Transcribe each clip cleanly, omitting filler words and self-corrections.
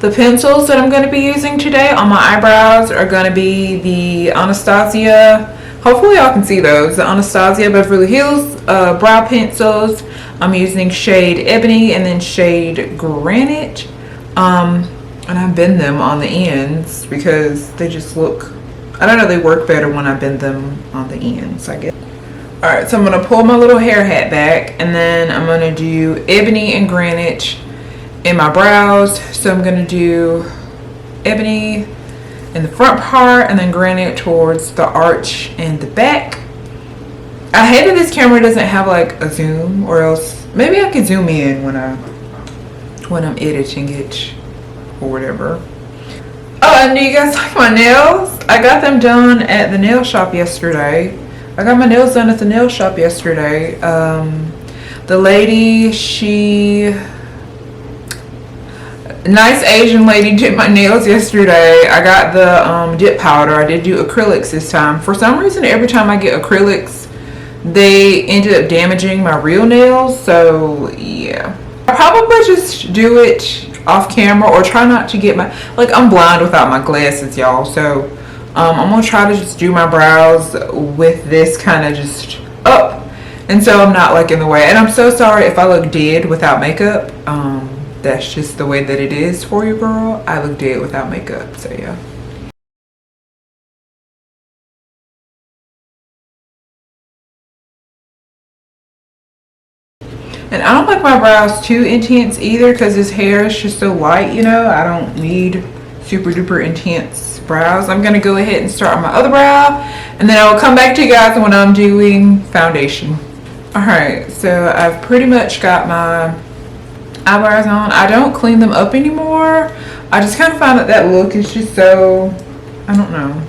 The pencils that I'm going to be using today on my eyebrows are going to be the Anastasia. Hopefully y'all can see those. The Anastasia Beverly Hills brow pencils. I'm using shade Ebony and then shade Granite. And I bend them on the ends because they just look, I don't know, they work better when I bend them on the ends, I guess. Alright, so I'm going to pull my little hair hat back, and then I'm going to do Ebony and Granite in my brows. So I'm going to do Ebony in the front part and then Granite towards the arch and the back. I hate that this camera doesn't have like a zoom, or else maybe I could zoom in when I'm editing it or whatever. Oh, and do you guys like my nails? I got them done at the nail shop yesterday. I got my nails done at the nail shop yesterday. The lady, nice Asian lady, did my nails yesterday. I got the dip powder. I did do acrylics this time. For some reason, every time I get acrylics, they ended up damaging my real nails. So yeah, I'll probably just do it off camera, or try not to get my, like, I'm blind without my glasses, y'all. So I'm gonna try to just do my brows with this kind of just up, and so I'm not like in the way. And I'm so sorry if I look dead without makeup. That's just the way that it is for you, girl. I look dead without makeup, so yeah. And I don't like my brows too intense either, because this hair is just so light, you know. I don't need super duper intense brows. I'm gonna go ahead and start on my other brow, and then I'll come back to you guys when I'm doing foundation. Alright, so I've pretty much got my eyebrows on. I don't clean them up anymore. I just kind of find that look is just so, I don't know.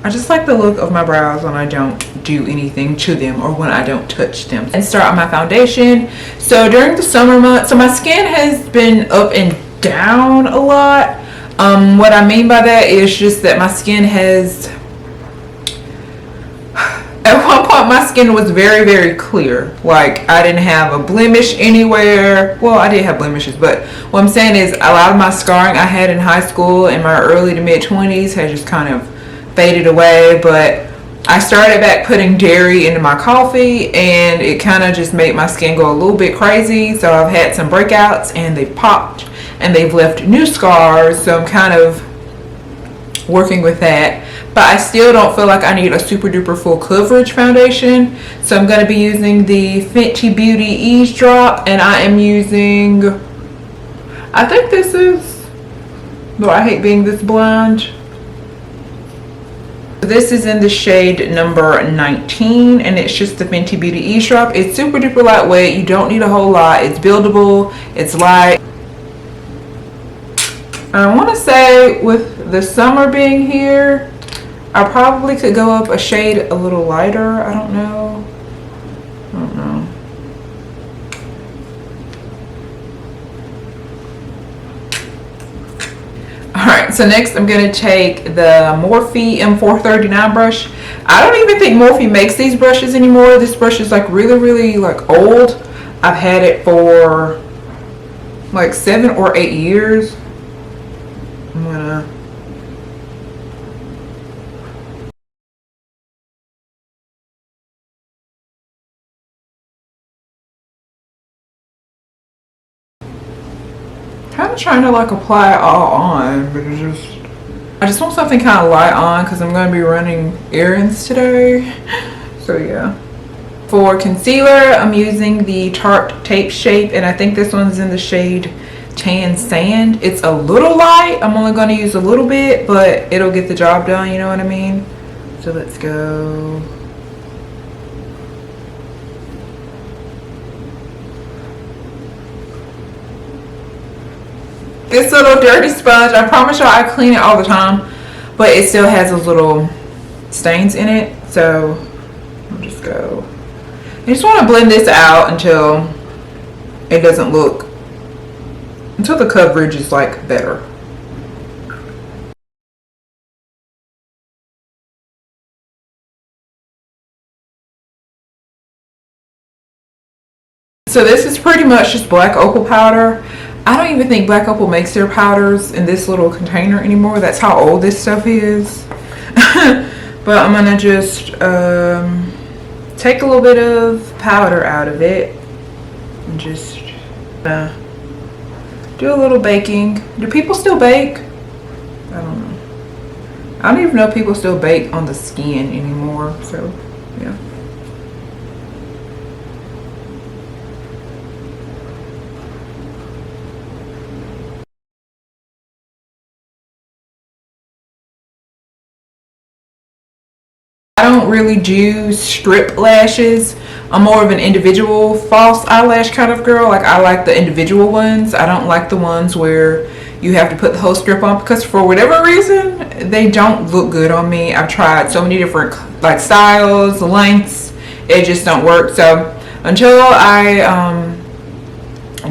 I just like the look of my brows when I don't do anything to them, or when I don't touch them. And start on my foundation. So during the summer months, so my skin has been up and down a lot. What I mean by that is just that my skin has, at one point my skin was very, very clear. Like, I didn't have a blemish anywhere. Well, I did have blemishes, but what I'm saying is a lot of my scarring I had in high school in my early to mid 20s had just kind of faded away. But I started back putting dairy into my coffee, and it kind of just made my skin go a little bit crazy. So I've had some breakouts, and they've popped, and they've left new scars. So I'm kind of working with that, but I still don't feel like I need a super duper full coverage foundation. So I'm going to be using the Fenty Beauty Eavesdrop, and I am using, I think this is, though I hate being this blind, this is in the shade number 19, and it's just the Fenty Beauty Eavesdrop. It's super duper lightweight. You don't need a whole lot. It's buildable. It's light. I want to say with the summer being here, I probably could go up a shade a little lighter. I don't know. Alright, so next I'm going to take the Morphe M439 brush. I don't even think Morphe makes these brushes anymore. This brush is like really, really like old. I've had it for like 7 or 8 years. I'm gonna kind of trying to like apply it all on, but I just want something kind of light on because I'm going to be running errands today. So yeah. For concealer, I'm using the Tarte Tape Shape, and I think this one's in the shade Tan Sand. It's a little light. I'm only going to use a little bit, but it'll get the job done, you know what I mean? So let's go. This little dirty sponge, I promise y'all I clean it all the time, but it still has those little stains in it. So I'll just go. I just want to blend this out until it doesn't look, until the coverage is like better. So this is pretty much just black opal powder. I don't even think Black Opal makes their powders in this little container anymore. That's how old this stuff is. But I'm gonna just take a little bit of powder out of it and just do a little baking. Do people still bake? I don't know. I don't even know if people still bake on the skin anymore. So yeah. I don't really do strip lashes. I'm more of an individual false eyelash kind of girl. Like, I like the individual ones. I don't like the ones where you have to put the whole strip on, because for whatever reason they don't look good on me. I've tried so many different like styles, lengths. It just don't work. So until I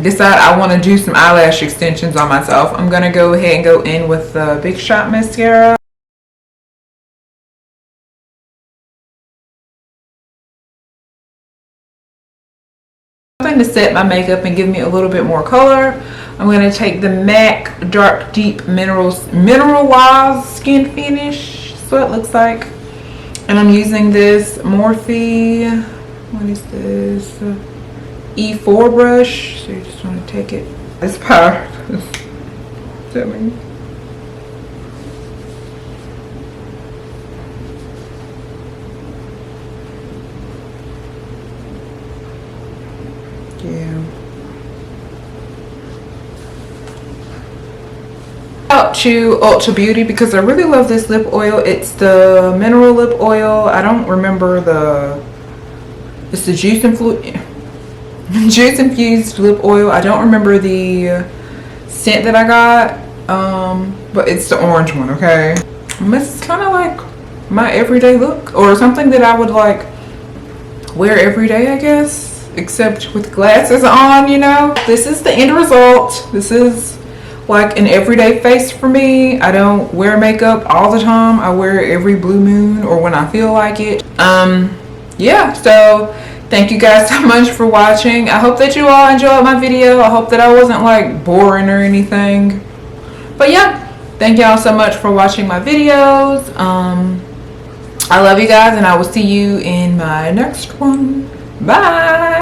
decide I want to do some eyelash extensions on myself, I'm gonna go ahead and go in with the Big Shot mascara. To set my makeup and give me a little bit more color, I'm going to take the MAC Dark Deep Mineral Wise Skin Finish. That's what it looks like. And I'm using this Morphe, what is this? E4 brush. So you just want to take it. This powder. Yeah. Out to Ulta Beauty because I really love this lip oil. It's the mineral lip oil. I don't remember it's the juice infused lip oil. I don't remember the scent that I got, but it's the orange one. Okay, this is kind of like my everyday look, or something that I would like wear every day, I guess. Except with glasses on, you know. This is the end result. This is like an everyday face for me. I don't wear makeup all the time. I wear it every blue moon or when I feel like it. Yeah, so thank you guys so much for watching. I hope that you all enjoyed my video. I hope that I wasn't like boring or anything. But yeah, thank y'all so much for watching my videos. I love you guys, and I will see you in my next one. Bye.